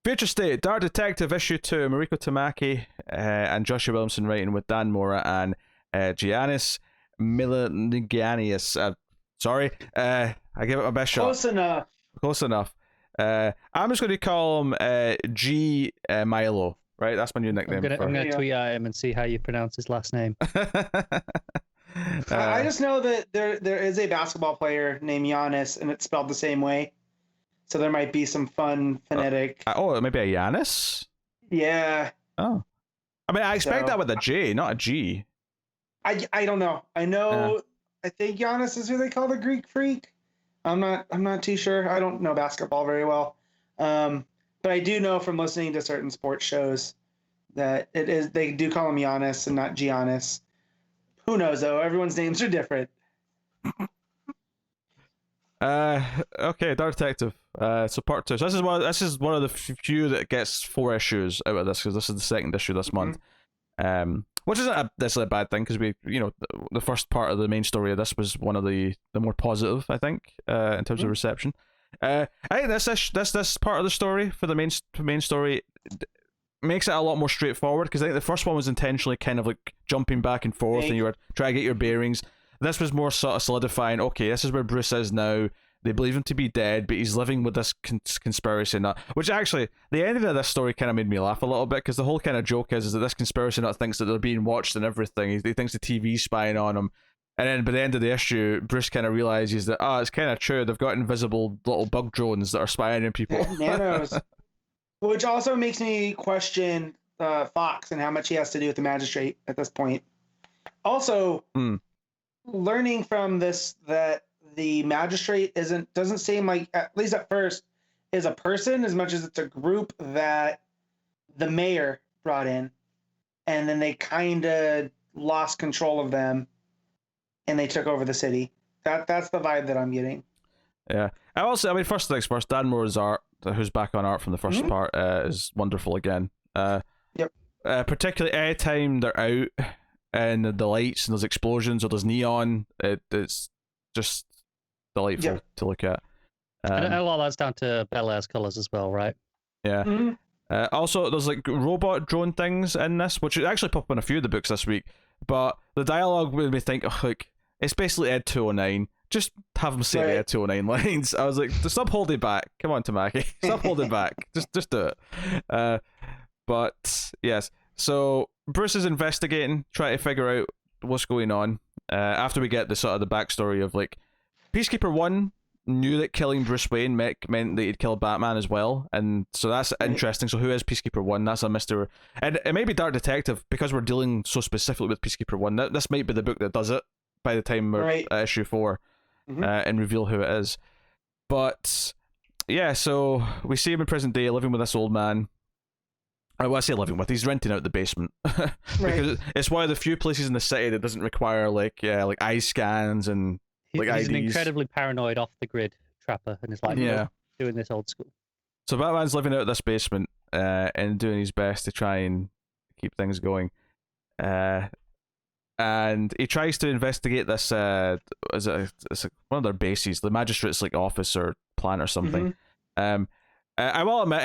Future State, Dark Detective issue 2, Mariko Tamaki and Joshua Williamson writing with Dan Mora and Giannis Milaniganius. Sorry, I gave it my best shot. Close enough. I'm just going to call him G Milo. Right, that's my new nickname. I'm gonna tweet at him and see how you pronounce his last name. I just know that there is a basketball player named Giannis, and it's spelled the same way. So there might be some fun phonetic. Maybe a Giannis? Yeah. Oh. I mean, I expect that with a J, not a G. I don't know. I know. I think Giannis is who they call the Greek freak. I'm not too sure. I don't know basketball very well. But I do know from listening to certain sports shows that they do call him Giannis and not Giannis. Who knows though? Everyone's names are different. Okay, Dark Detective. So part 2. So this is one of the few that gets 4 issues out of this, because this is the second issue this month. Which isn't necessarily a bad thing, because the first part of the main story of this was one of the more positive, I think, in terms of reception. I think this part of the story for the main story makes it a lot more straightforward, because I think the first one was intentionally kind of like jumping back and forth, and you were trying to get your bearings. This was more sort of solidifying, okay, this is where Bruce is now. They believe him to be dead, but he's living with this conspiracy nut. Which actually, the ending of this story kind of made me laugh a little bit, because the whole kind of joke is that this conspiracy nut thinks that they're being watched and everything. He thinks the TV's spying on him. And then by the end of the issue, Bruce kind of realizes that, it's kind of true. They've got invisible little bug drones that are spying on people. Nanos. Which also makes me question Fox and how much he has to do with the magistrate at this point. Also, learning from this that the magistrate doesn't seem like, at least at first, is a person as much as it's a group that the mayor brought in, and then they kind of lost control of them, and they took over the city. That's the vibe that I'm getting. Yeah. First things first, Dan Moore's art, who's back on art from the first part, is wonderful again. Yep. Particularly anytime they're out and the lights and there's explosions or there's neon, it's just delightful to look at. And a lot of that's down to Bel-Air's colours as well, right? Yeah. Also, there's like robot drone things in this, which actually pop up in a few of the books this week. But the dialogue made me think, it's basically Ed 209. Just have him say the Ed 209 lines. I was like, stop holding back. Come on, Tamaki. Stop holding back. Just do it. But yes, so Bruce is investigating, trying to figure out what's going on. After we get the sort of the backstory of like, Peacekeeper 1 knew that killing Bruce Wayne meant that he'd kill Batman as well, and so that's interesting. So who is Peacekeeper 1? That's a mystery, and it may be Dark Detective, because we're dealing so specifically with Peacekeeper 1. This might be the book that does it by the time we're at issue 4, and reveal who it is. But yeah, so we see him in present day living with this old man. I say living with, he's renting out the basement because it's one of the few places in the city that doesn't require like eye scans and like he's IDs. an incredibly paranoid off the grid trapper, and is like doing this old school. So Batman's living out of this basement and doing his best to try and keep things going. And he tries to investigate this. It's one of their bases, the magistrate's like office or plant or something. I will admit,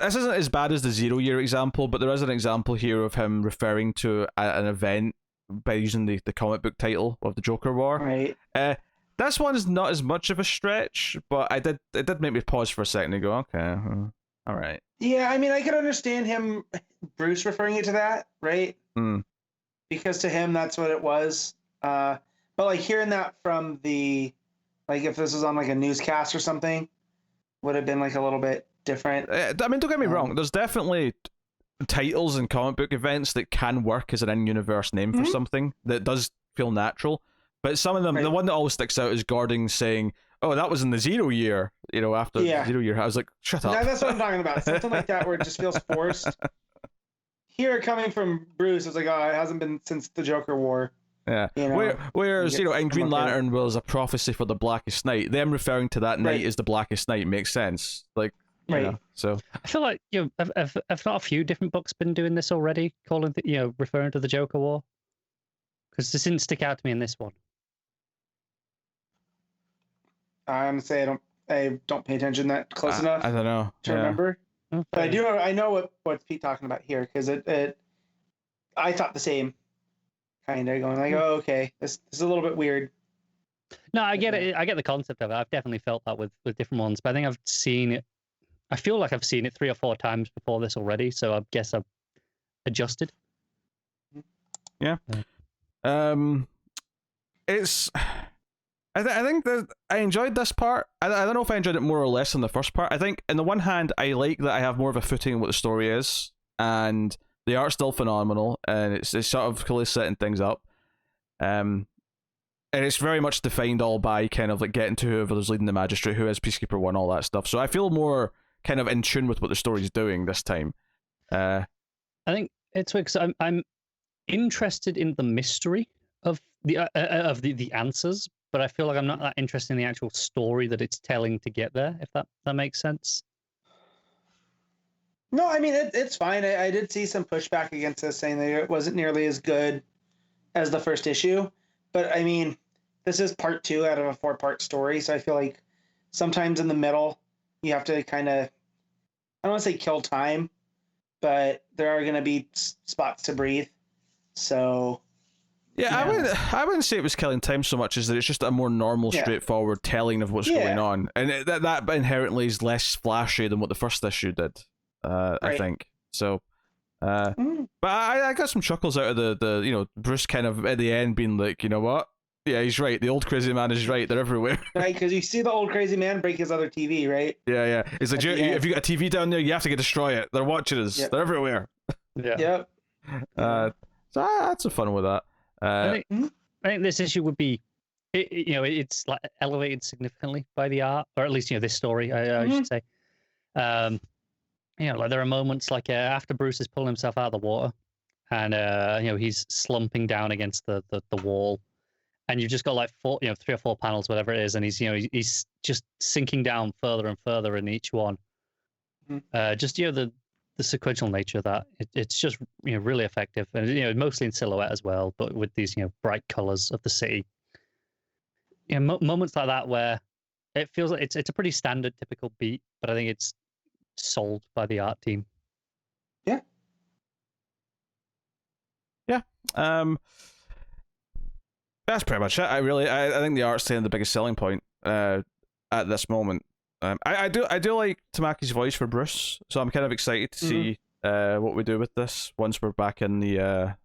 this isn't as bad as the 0 Year example, but there is an example here of him referring to an event by using the comic book title of the Joker War. Right. This one is not as much of a stretch, but it did make me pause for a second and go, okay, all right. Yeah, I mean, I could understand Bruce referring it to that, right? Because to him, that's what it was. But like hearing that from if this was on like a newscast or something, would have been like a little bit different. I mean, don't get me wrong. There's definitely titles in comic book events that can work as an in-universe name for something that does feel natural. But some of them, the one that always sticks out is Gordon saying, "Oh, that was in the 0 Year." After the 0 Year, I was like, "Shut up." No, that's what I'm talking about. Something like that where it just feels forced. Here, coming from Bruce, it's like, oh, it hasn't been since the Joker War. Yeah. Whereas in Green Lantern was a prophecy for the Blackest Night. Them referring to that night as the Blackest Night makes sense. Like, so I feel like have not a few different books been doing this already, referring to the Joker War? Because this didn't stick out to me in this one. I'm gonna say I don't pay attention that close enough. I don't know to remember. Okay. But I know what Pete's talking about here, because I thought the same, kind of going like, oh, okay, this is a little bit weird. No, I get it. I get the concept of it. I've definitely felt that with different ones, but I think I've seen it. I feel like I've seen it 3 or 4 times before this already, so I guess I've adjusted. Yeah. It's. I think that I enjoyed this part. I don't know if I enjoyed it more or less than the first part. I think, on the one hand, I like that I have more of a footing in what the story is, and the art's still phenomenal, and it's sort of clearly setting things up. And it's very much defined all by kind of like getting to whoever's leading the magistrate, who is Peacekeeper 1, all that stuff. So I feel more kind of in tune with what the story's doing this time. I think it's weird because I'm interested in the mystery of the answers, but I feel like I'm not that interested in the actual story that it's telling to get there, if that makes sense. No, I mean, it's fine. I did see some pushback against this, saying that it wasn't nearly as good as the first issue. But, I mean, this is part 2 out of a 4-part story, so I feel like sometimes in the middle, you have to kind of, I don't want to say kill time, but there are going to be spots to breathe. So... Yeah, I wouldn't say it was killing time so much as that it's just a more normal, straightforward telling of what's going on, and that inherently is less flashy than what the first issue did. Right. I think so. But I got some chuckles out of the Bruce kind of at the end being like, you know what? Yeah, he's right. The old crazy man is right. They're everywhere. Right, because you see the old crazy man break his other TV, right? Yeah. It's like, if you got a TV down there, you have to go destroy it. They're watching us. Yep. They're everywhere. Yeah. Yep. So I had some fun with that. I think this issue would be, it's like elevated significantly by the art, or at least this story, I should say. Like there are moments like after Bruce is pulling himself out of the water, and he's slumping down against the wall, and you've just got like 3 or 4 panels, whatever it is, and he's just sinking down further and further in each one. Just the sequential nature of that, it's just really effective, and mostly in silhouette as well, but with these bright colors of the city. Moments like that where it feels like it's a pretty standard, typical beat, but I think it's sold by the art team. Yeah. That's pretty much it. I think the art's the biggest selling point at this moment. I do like Tamaki's voice for Bruce, so I'm kind of excited to see what we do with this once we're back in the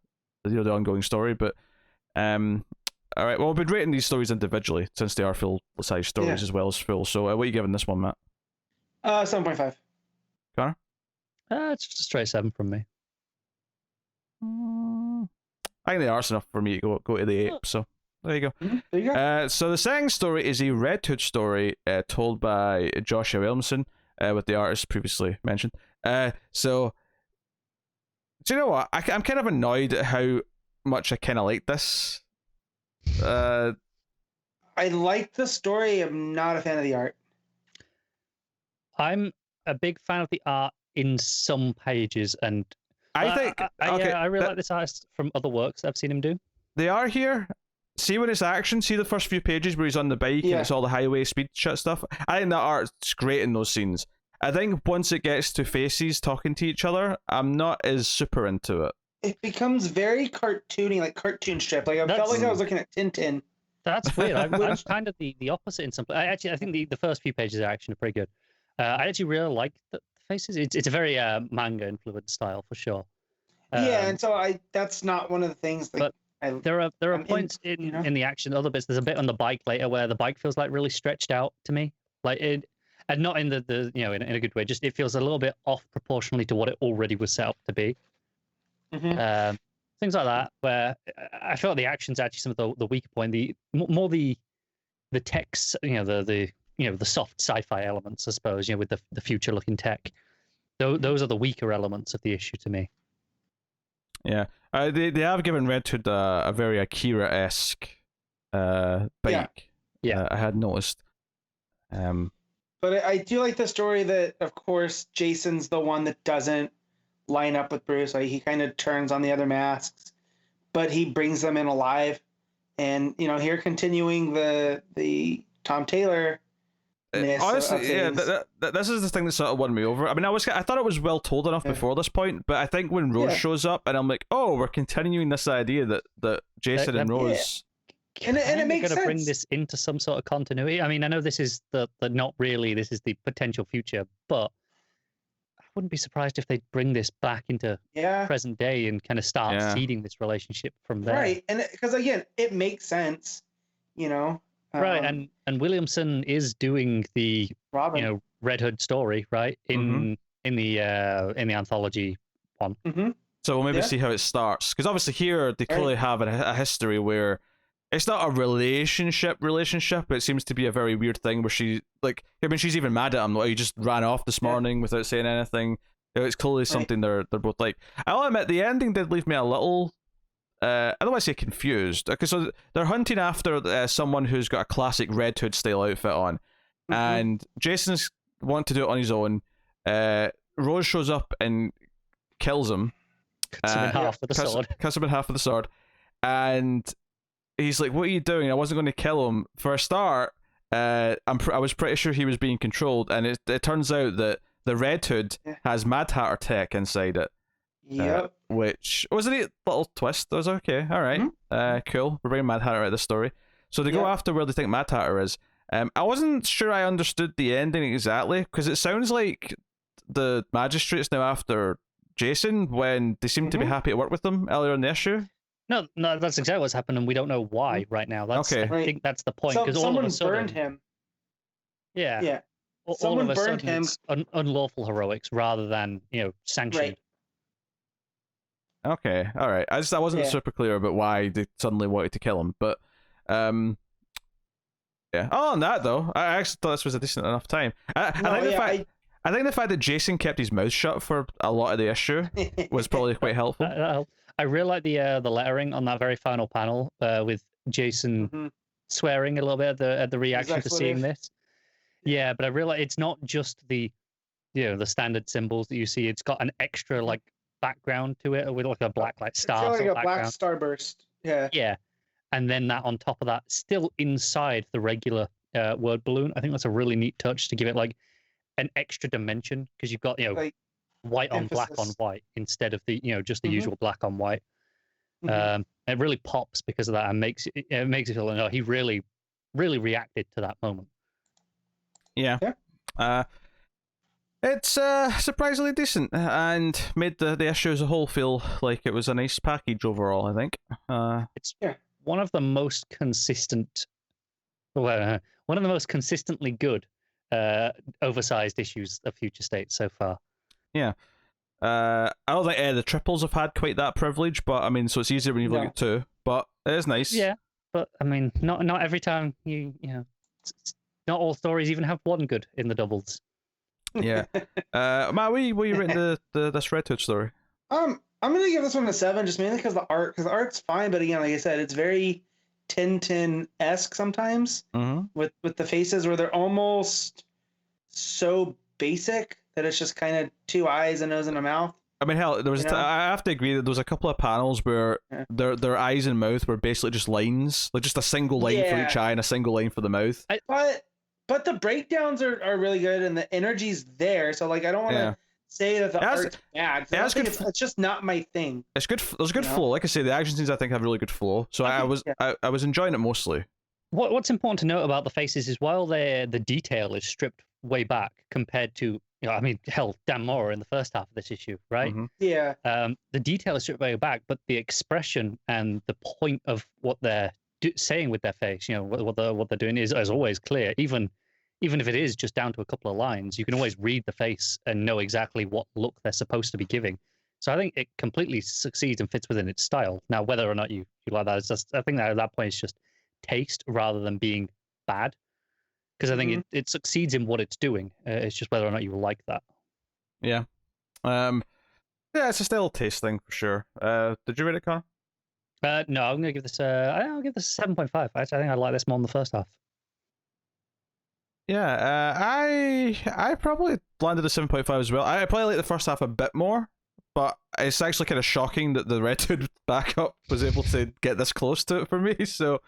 ongoing story. But all right, well, we've been rating these stories individually since they are full-size stories as well as full. So what are you giving this one, Matt? 7.5. Connor? It's just a straight 7 from me. I think the art's enough for me to go to the 8. So. There you go. There you go. So the second story is a Red Hood story told by Joshua Williamson, with the artist previously mentioned. So, do you know what? I'm kind of annoyed at how much I kind of like this. I like the story. I'm not a fan of the art. I'm a big fan of the art in some pages, and I think I really like this artist from other works I've seen him do. They are here. See when it's action, see the first few pages where he's on the bike and it's all the highway speed shit stuff. I think that art's great in those scenes. I think once it gets to faces talking to each other, I'm not as super into it. It becomes very cartoony, like cartoon strip. Like I felt like I was looking at Tintin. That's weird. I'm kind of the opposite in some. I think the first few pages of action are pretty good. I actually really like the faces. It's a very manga influenced style for sure. And so that's not one of the things that. But there are points in the action, other bits. There's a bit on the bike later where the bike feels like really stretched out to me, like it, and not in the in a good way. Just it feels a little bit off proportionally to what it already was set up to be. Things like that, where I felt the action's actually some of the weaker point. The text, the soft sci-fi elements, I suppose, with the future looking tech. Those are the weaker elements of the issue to me. Yeah, they have given Red Hood a very Akira-esque bike. Yeah. I had noticed. But I do like the story that, of course, Jason's the one that doesn't line up with Bruce. Like, he kind of turns on the other masks, but he brings them in alive. And here continuing the Tom Taylor honestly, yeah, this is the thing that sort of won me over. I mean, I thought it was well told enough before this point, but I think when Rose shows up, and I'm like, oh, we're continuing this idea that Jason and Rose. And it makes sense. Going to bring this into some sort of continuity. I mean, I know this is the not really. This is the potential future, but I wouldn't be surprised if they bring this back into present day and kind of start seeding this relationship from there. Right, and because again, it makes sense, you know. Right, and Williamson is doing the Robin. Red Hood story, right? In the anthology one. Mm-hmm. So we'll maybe see how it starts, because obviously here they clearly have a history where it's not a relationship, but it seems to be a very weird thing where she's even mad at him. Like, he just ran off this morning without saying anything. It's clearly something they're both like. I'll admit the ending did leave me a little. I don't want to say confused, because so they're hunting after someone who's got a classic Red Hood style outfit on, and Jason's wanting to do it on his own. Rose shows up and kills him. Cuts him in half with the sword. Cuts him in half with the sword, and he's like, "What are you doing? I wasn't going to kill him." For a start, I was pretty sure he was being controlled, and it turns out that the Red Hood has Mad Hatter tech inside it. Yep. Which was a neat little twist. That was okay. All right. Cool. We're bringing Mad Hatter out of the story. So they go after where they think Mad Hatter is. I wasn't sure I understood the ending exactly, because it sounds like the magistrate's now after Jason when they seem to be happy to work with them earlier in the issue. No, that's exactly what's happened, and we don't know why right now. That's okay. I think that's the point. Because Someone all of a sudden, burned him. Yeah. Yeah. Someone burned him. It's unlawful heroics rather than sanctioned. Right. Okay, all right. I wasn't super clear about why they suddenly wanted to kill him, but yeah. Other than that, though, I actually thought this was a decent enough time. I think the fact that Jason kept his mouth shut for a lot of the issue was probably quite helpful. I really like the lettering on that very final panel with Jason swearing a little bit at the reaction to seeing this. Yeah, but I realize it's not just the the standard symbols that you see. It's got an extra background to it with a black star. It's like a black starburst. Yeah. Yeah, and then that on top of that, still inside the regular word balloon. I think that's a really neat touch to give it an extra dimension, because you've got white on black on white instead of the just the usual black on white. It really pops because of that, and makes it feel like he really reacted to that moment. Yeah. It's surprisingly decent and made the issue as a whole feel like it was a nice package overall, I think. It's one of the most consistent, one of the most consistently good oversized issues of Future State so far. Yeah. I don't think any of the triples have had quite that privilege, but I mean, so it's easier when you look at two, but it is nice. Yeah, but I mean, not every time not all stories even have one good in the doubles. Yeah. Matt, will you rate this Red Hood story? I'm gonna give this one a 7, just mainly because the art's fine, but again, like I said, it's very Tintin-esque sometimes with the faces where they're almost so basic that it's just kind of two eyes, a nose, and a mouth. I mean, hell, there was. I have to agree that there was a couple of panels where their eyes and mouth were basically just lines, like just a single line for each eye and a single line for the mouth. But the breakdowns are really good, and the energy's there. So I don't want to say that the art's bad. It's just not my thing. It's good. There's good flow. Like I say, the action scenes I think have really good flow. So I was enjoying it mostly. What's important to note about the faces is while the detail is stripped way back compared to I mean, hell, Dan Mora in the first half of this issue, right? Yeah. The detail is stripped way back, but the expression and the point of what they're saying with their face, what they're doing is always clear. Even if it is just down to a couple of lines, you can always read the face and know exactly what look they're supposed to be giving. So I think it completely succeeds and fits within its style. Now, whether or not you like that, it's just, I think that at that point it's just taste rather than being bad. Because I think it succeeds in what it's doing. It's just whether or not you like that. Yeah. Yeah, it's a still taste thing for sure. Did you read it, Con? No, I'm gonna give this. I'll give this 7.5. I think I like this more than the first half. Yeah, I probably landed a 7.5 as well. I probably like the first half a bit more, but it's actually kind of shocking that the Red Hood backup was able to get this close to it for me. So,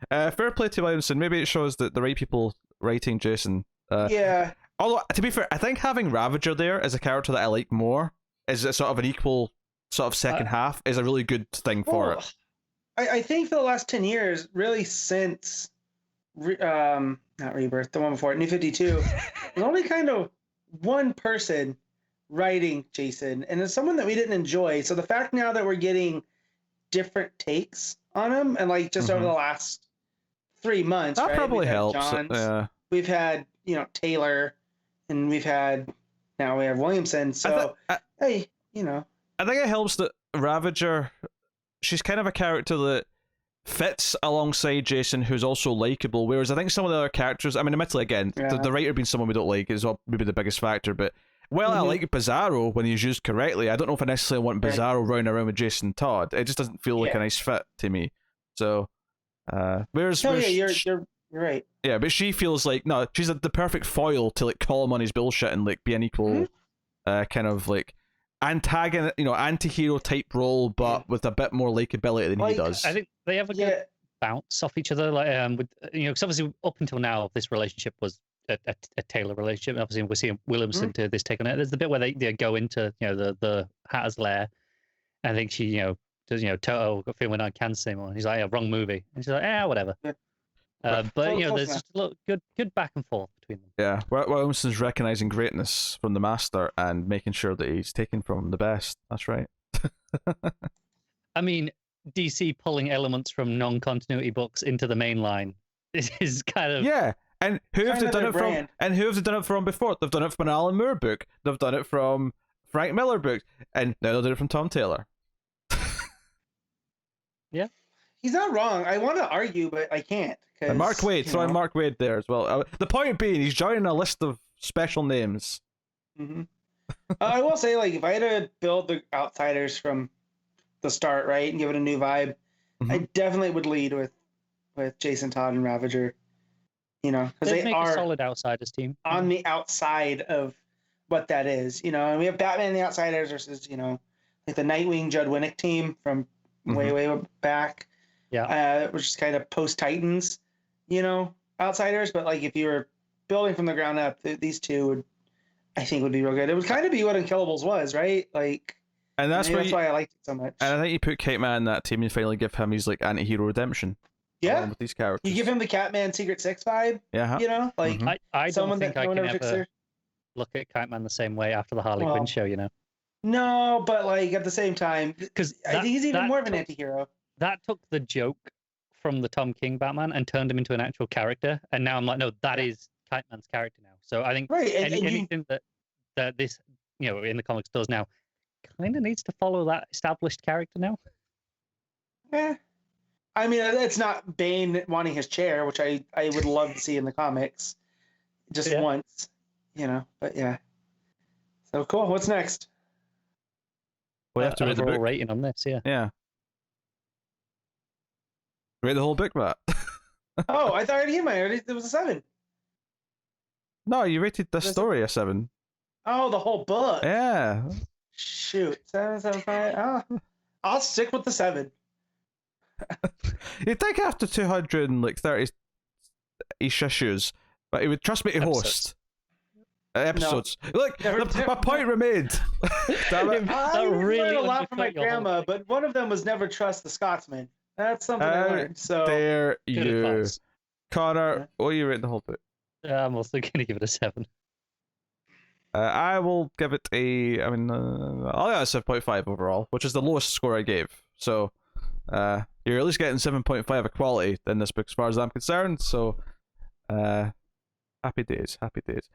fair play to Williamson. Maybe it shows that the right people writing Jason Yeah. Although, to be fair, I think having Ravager there as a character that I like more, is a sort of an equal sort of second half, is a really good thing for it. I think for the last 10 years, really since not Rebirth, the one before it, New 52, there's only kind of one person writing Jason, and it's someone that we didn't enjoy. So the fact now that we're getting different takes on him, and like just over the last 3 months, that right? probably We've had helps. Johns, Yeah. We've had Taylor, and we have Williamson. So hey, I think it helps that Ravager, she's kind of a character that fits alongside Jason, who's also likable. Whereas I think some of the other characters, I mean, admittedly, again, the writer being someone we don't like is maybe the biggest factor. But I like Bizarro when he's used correctly. I don't know if I necessarily want Bizarro running around with Jason Todd. It just doesn't feel like a nice fit to me. So, whereas you're right. Yeah, but she feels like she's the perfect foil to like call him on his bullshit and like be an equal, kind of like anti-hero type role, but with a bit more likability than he does. I think they have a good bounce off each other. Like, because obviously up until now, this relationship was a Taylor relationship. And obviously, we're seeing Williamson to this take on it. There's the bit where they go into the Hatter's lair. I think she does Toto got feeling I can't say more. He's like, wrong movie, and she's like, whatever. Yeah. But there's just a little good back and forth between them. Yeah, Williamson's recognizing greatness from the master and making sure that he's taking from the best. That's right. I mean, DC pulling elements from non-continuity books into the main line is kind of And who have they done it from? And who have they done it from before? They've done it from an Alan Moore book. They've done it from Frank Miller books, and now they'll do it from Tom Taylor. Yeah, he's not wrong. I want to argue, but I can't. And Mark Waid, throw in Mark Waid there as well. The point being, he's joining a list of special names. Mm-hmm. I will say, like, if I had to build the Outsiders from the start, right, and give it a new vibe, I definitely would lead with Jason Todd and Ravager. Because they make are a solid Outsiders team on the outside of what that is. And we have Batman and the Outsiders versus like the Nightwing Judd Winnick team from way back. Yeah, which is kind of post Titans. Outsiders, but like if you were building from the ground up, these two I think would be real good. It would kind of be what Unkillables was, right? Like, and that's why I liked it so much. And I think you put Kite Man in that team and finally give him his like anti-hero redemption. Yeah, with these characters, you give him the Catman Secret Six vibe. Yeah, like I don't think I can ever look at Kite Man the same way after the Harley Quinn show. No, but like at the same time, because I think he's even more of an anti-hero. That took the joke from the Tom King Batman and turned him into an actual character, and now I'm like, no, that is Kite Man's character now. So I think anything that this in the comics does now kind of needs to follow that established character now. Yeah, I mean, it's not Bane wanting his chair, which I would love to see in the comics, just once, But yeah, so cool. What's next? We have to read the book rating on this. Yeah. Read the whole book, Matt. Oh, I thought I already hit mine. It was a 7. No, you rated the story a 7. Oh, the whole book. Yeah. Shoot, 7.75. Oh, I'll stick with the 7. You'd think after 230 issues, but he would trust me to host episodes. No. Look, my point remained. I learned a lot from my grandma, but one of them was never trust the Scotsman. That's something I learned. So there you, Connor. What are you rating the whole book? I'm also going to give it a 7. I will give it a. I mean, I'll give it a 7.5 overall, which is the lowest score I gave. So, you're at least getting 7.5 of quality in this book, as far as I'm concerned. So, happy days, happy days.